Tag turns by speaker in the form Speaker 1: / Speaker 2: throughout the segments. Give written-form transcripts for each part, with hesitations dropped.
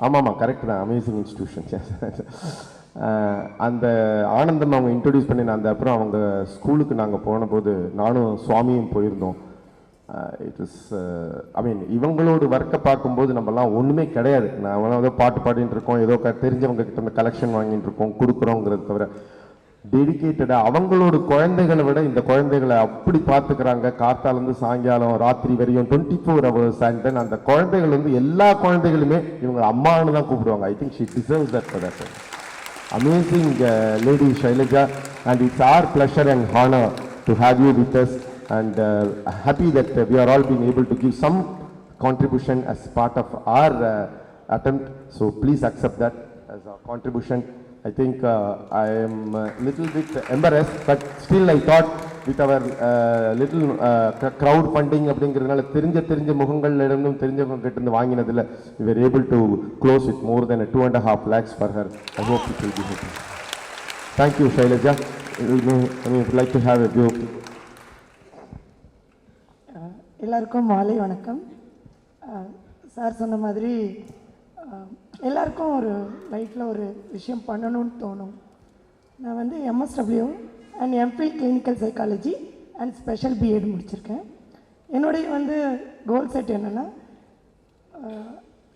Speaker 1: ஆமாம் கரெக்ட் தான், amazing institution. அந்த ஆனந்தம் அவங்க இன்ட்ரடியூஸ் பண்ணி அந்த அப்புறம் அவங்க ஸ்கூலுக்கு நாங்கள் போன போது நானும் சுவாமியும் போயிருந்தோம். இட் இஸ் ஐ மீன் இவங்களோட ஒர்க்கை பார்க்கும்போது நம்மலாம் ஒன்றுமே கிடையாது. நான் ஏதோ பாட்டு பாடிட்டு இருக்கோம், ஏதோ தெரிஞ்சவங்க கிட்ட இருந்து கலெக்ஷன் வாங்கிட்டு இருக்கோம், கொடுக்குறோங்கிறத தவிர டெடிக்கேட்டடாக அவங்களோட குழந்தைகளை விட இந்த குழந்தைகளை அப்படி பார்த்துக்கிறாங்க. காத்தாலேருந்து சாயங்காலம் ராத்திரி வரையும் 24 hours. அண்ட் தென் அந்த குழந்தைகள் வந்து எல்லா குழந்தைகளுமே இவங்க அம்மான்னு தான் கூப்பிடுவாங்க. I think she deserves that for that. Amazing lady Shailaja, and it's our pleasure and honor to have you with us, and happy that we are all being able to give some contribution as part of our attempt. So please accept that as a contribution. I think I am a little bit embarrassed, but still I thought with our little crowd funding அப்படிங்கிறதுனால தெரிஞ்ச முகங்கள்ல இருந்தும் தெரிஞ்சவங்க கிட்ட இருந்து வாங்கினதுல we were able to close with more than 2.5 lakhs for her. I hope it will be happy. Thank you Shailaja. I would like to have a view.
Speaker 2: எல்லாருக்கும் மாலை வணக்கம். Sir சொன்ன மாதிரி எல்லாருக்கும் ஒரு லைஃப்பில் ஒரு விஷயம் பண்ணணும்னு தோணும். நான் வந்து MSW and MPhil clinical psychology and special B Ed முடிச்சிருக்கேன். என்னுடைய வந்து கோல் செட் என்னென்னா,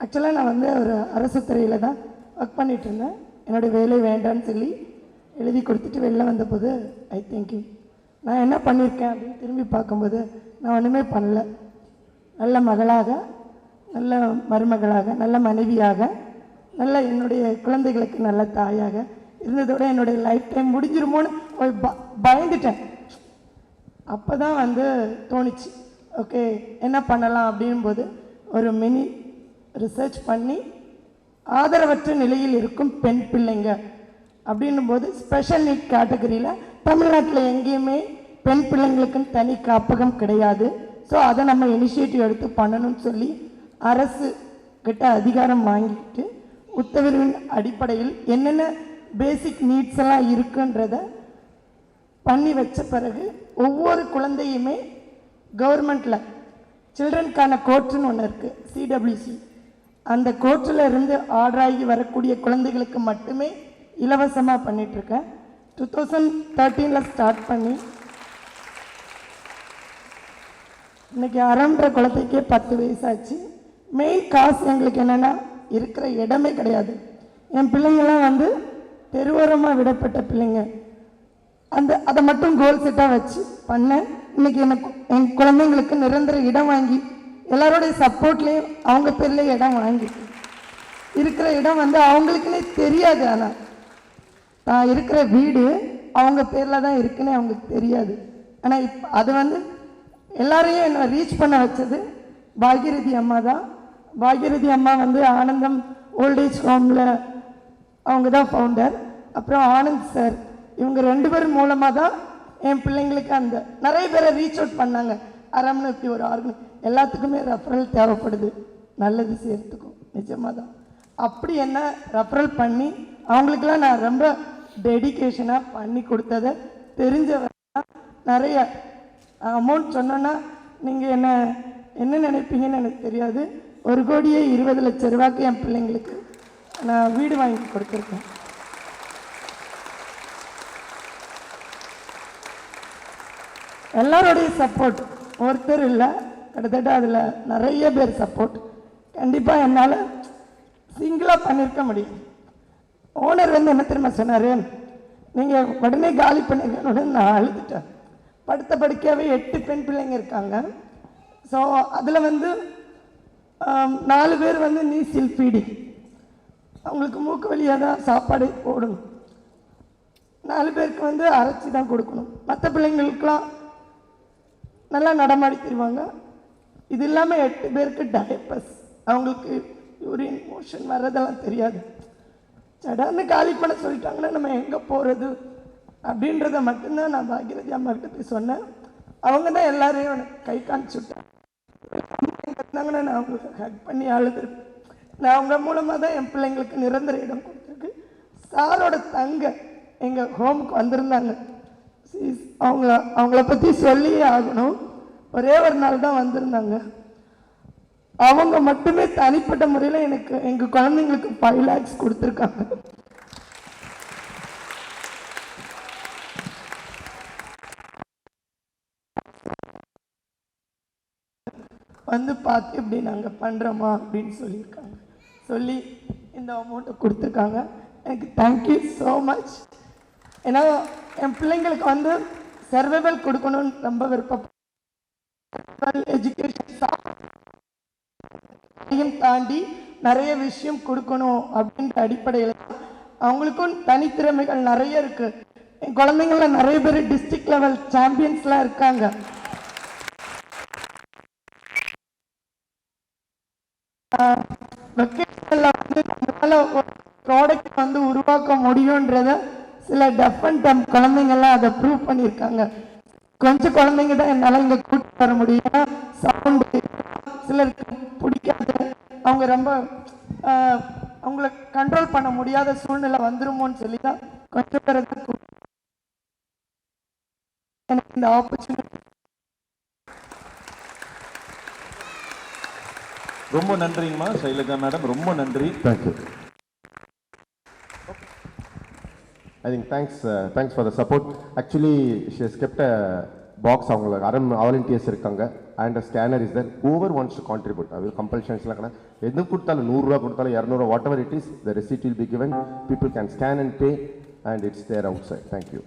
Speaker 2: ஆக்சுவலாக நான் வந்து ஒரு அரசு துறையில் தான் ஒர்க் பண்ணிகிட்டு இருந்தேன். என்னுடைய வேலை வேண்டான்னு சொல்லி எழுதி கொடுத்துட்டு வெளில வந்தபோது ஐ திங்கிங் நான் என்ன பண்ணியிருக்கேன் அப்படின்னு திரும்பி பார்க்கும்போது நான் ஒன்றுமே பண்ணல. நல்ல மகளாக, நல்ல மருமகளாக, நல்ல மனைவியாக, நல்ல என்னுடைய குழந்தைகளுக்கு நல்ல தாயாக இருந்ததோட என்னுடைய லைஃப் டைம் முடிஞ்சிருமோன்னு பயந்துட்டேன். அப்போ தான் வந்து தோணுச்சு, ஓகே என்ன பண்ணலாம் அப்படின்போது ஒரு மினி ரிசர்ச் பண்ணி ஆதரவற்ற நிலையில் இருக்கும் பெண் பிள்ளைங்க அப்படின்னும் போது ஸ்பெஷல் நீட் கேட்டகரியில் தமிழ்நாட்டில் எங்கேயுமே பெண் பிள்ளைங்களுக்குன்னு தனி காப்பகம் கிடையாது. ஸோ அதை நம்ம இனிஷியேட்டிவ் எடுத்து பண்ணணும்னு சொல்லி அரசு கிட்ட அதிகாரம் வாங்கிட்டு உத்தரவின் அடிப்படையில் என்னென்ன பேசிக் நீட்ஸ் எல்லாம் இருக்குன்றத பண்ணி வச்ச பிறகு ஒவ்வொரு குழந்தையுமே கவர்மெண்ட்டில் சில்ட்ரனுக்கான கோர்ட்டுன்னு ஒன்று இருக்குது, CWC. அந்த கோர்ட்டில் இருந்து ஆர்டர் ஆகி வரக்கூடிய குழந்தைகளுக்கு மட்டுமே இலவசமாக பண்ணிகிட்ருக்கேன். 2013 ஸ்டார்ட் பண்ணி இன்றைக்கி அரண்ற குழந்தைக்கே 10 வயசாச்சு. மெயின் காசு எங்களுக்கு என்னென்னா இருக்கிற இடமே கிடையாது. என் பிள்ளைங்கள்லாம் வந்து தெருவோரமாக விடப்பட்ட பிள்ளைங்க. அதை மட்டும் கோல் செட்டாக வச்சு பண்ணேன். இன்றைக்கி எனக்கு என் குழந்தைங்களுக்கு நிரந்தர இடம் வாங்கி எல்லாரோடைய சப்போர்ட்லேயும் அவங்க பேர்லேயே இடம் வாங்கிட்டு இருக்கிற இடம் வந்து அவங்களுக்குன்னே தெரியாது. ஆனால் நான் இருக்கிற வீடு அவங்க பேரில் தான் இருக்குன்னு அவங்களுக்கு தெரியாது. ஆனால் இப்போ அது வந்து எல்லாரையும் என்னை ரீச் பண்ண வச்சது பாக்யரதி அம்மா தான். பாக்யரதி அம்மா வந்து ஆனந்தம் ஓல்டேஜ் ஹோமில் அவங்க தான் ஃபவுண்டர். அப்புறம் ஆனந்த் சார், இவங்க 2 பேர் மூலமாக தான் என் பிள்ளைங்களுக்கு அந்த நிறைய பேரை ரீச் அவுட் பண்ணாங்க. அரம்னு இப்படி ஒரு எல்லாத்துக்குமே ரெஃபரல் தேவைப்படுது நல்லது செய்கிறதுக்கும். நிஜமாக தான் அப்படி என்ன ரெஃபரல் பண்ணி அவங்களுக்கெல்லாம் நான் ரொம்ப டெடிக்கேஷனாக பண்ணி கொடுத்ததை தெரிஞ்சவங்க நிறைய அமௌண்ட் சொன்னோன்னா நீங்கள் என்ன நினைப்பீங்கன்னு எனக்கு தெரியாது. 1,20,00,000 ரூபாய்க்கு என் பிள்ளைங்களுக்கு நான் வீடு வாங்கி கொடுத்துருக்கேன். எல்லாரோடைய சப்போர்ட் ஒருத்தர் இல்லை, கிட்டத்தட்ட அதில் நிறைய பேர் சப்போர்ட். கண்டிப்பாக என்னால் சிங்கிளாக பண்ணியிருக்க முடியும். ஓனர் வந்து என்ன தெரியுமா சொன்னார், நீங்கள் உடனே காலி பண்ணிருக்கணுன்னு நான் அழுதுட்டேன். படுத்த படுக்கையாகவே 8 பெண் பிள்ளைங்க இருக்காங்க. ஸோ அதில் வந்து 4 பேர் வந்து நீசில் ஃபீடிங், அவங்களுக்கு மூக்கு வழியாக தான் சாப்பாடு போடணும். 4 பேருக்கு வந்து அரைச்சி தான் கொடுக்கணும். மற்ற பிள்ளைங்களுக்கெலாம் நல்லா நடமாடி தருவாங்க. இது இல்லாமல் 8 பேருக்கு டயப்பர்ஸ், அவங்களுக்கு யூரின் மோஷன் வர்றதெல்லாம் தெரியாது. சடன்னு காலி பண்ண சொல்லிட்டாங்கன்னா நம்ம எங்கே போகிறது அப்படின்றத மட்டும்தான் நான் பாக்யரதி அம்மா கிட்ட போய் சொன்னேன். அவங்க தான் எல்லாரையும் எனக்கு கை காமிச்சு விட்டேன். இருந்தாங்கன்னா நான் அவங்களுக்கு ஹக் பண்ணி அழுதுருப்பேன். நான் அவங்க மூலமாக தான் என் பிள்ளைங்களுக்கு நிரந்தர இடம் கொடுத்துருக்கு. சாரோட தங்க எங்கள் ஹோமுக்கு வந்திருந்தாங்க. அவங்கள பற்றி சொல்லியே ஆகணும். ஒரே ஒரு நாள் தான் வந்திருந்தாங்க. அவங்க மட்டுமே தனிப்பட்ட முறையில் எனக்கு எங்கள் குழந்தைங்களுக்கு 5 lakhs கொடுத்துருக்காங்க. வந்து பார்த்து இப்படி நாங்கள் பண்ணுறோமா அப்படின்னு சொல்லியிருக்காங்க. சொல்லி இந்த அமௌண்ட்டை கொடுத்துருக்காங்க. எனக்கு தேங்க்யூ ஸோ மச். ஏன்னா என் பிள்ளைங்களுக்கு வந்து சர்வைவல் கொடுக்கணும்னு ரொம்ப விருப்பம். எஜுகேஷன் தாண்டி நிறைய விஷயம் கொடுக்கணும் அப்படின்ற அடிப்படையில் அவங்களுக்கும் தனித்திறமைகள் நிறைய இருக்கு. என் குழந்தைங்கள நிறைய பேர் டிஸ்ட்ரிக்ட் லெவல் சாம்பியன்ஸ்லாம் இருக்காங்க. வெக்கேஷன்ல வந்து நம்மளால ஒரு ப்ராடக்ட் வந்து உருவாக்க முடியுன்றத சில டெஃப் அண்ட் டம்ப் குழந்தைங்கள்லாம் அதை ப்ரூவ் பண்ணியிருக்காங்க. கொஞ்சம் குழந்தைங்க தான் என்னால் இங்கே கூட்டிட்டு வர முடியும். சவுண்டு சிலருக்கு பிடிக்காது, அவங்க ரொம்ப அவங்கள கண்ட்ரோல் பண்ண முடியாத சூழ்நிலை வந்துருமோன்னு சொல்லி தான் கொஞ்சம் பேர் எனக்கு இந்த ஆப்பர்ச்சுனிட்டி.
Speaker 3: ரொம்ப நன்றிங்கம்மா சைலஜா மேடம், ரொம்ப நன்றி.
Speaker 1: Thank you. I think thanks for the support. Actually, she has kept a box. அவங்களுக்கு அறம் வாலண்டியர்ஸ் இருக்காங்க and a scanner is there. Whoever wants to contribute, I will compulsions எல்லாம் எது கொடுத்தாலும் 100 ரூபா கொடுத்தாலும் 200 whatever it is, the receipt will be given. People can scan and pay and it's there outside. Thank you.